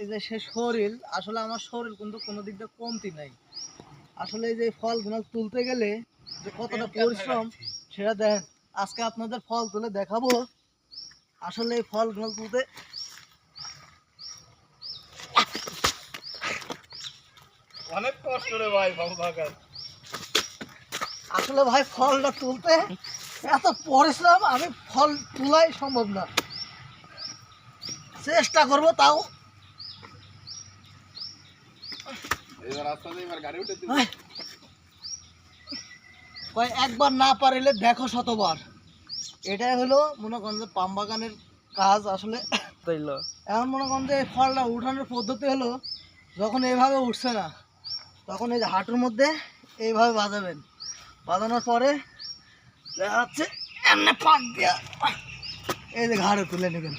এই যে সে শরীর, আসলে আমার শরীর কিন্তু কোনো দিক দিয়ে কমতি নাই। আসলে এই যে ফলগুলো তুলতে গেলে যে কতটা পরিশ্রম সেটা দেখেন। আজকে আপনাদের ফল তুলে দেখাবো। আসলে এই ফলগুলো তুলতে অনেক কষ্ট রে ভাই বাবু বাগান। আসলে ভাই ফলটা তুলতে এত পরিশ্রম, আমি ফল তোলাই সম্ভব না, চেষ্টা করবো তাও। একবার না পারিলে দেখো শতবার। এটাই হলো মনে করেন যে পাম বাগানের কাজ। আসলে এখন মনে করেন যে এই ফলটা উঠানোর পদ্ধতি হলো, যখন এইভাবে উঠছে না তখন এই যে হাঁটুর মধ্যে এইভাবে বাজাবেন, বাজানোর পরে দেখা যাচ্ছে এমনি পাক দিয়া এই যে ঘাড়ে তুলে নেবেন।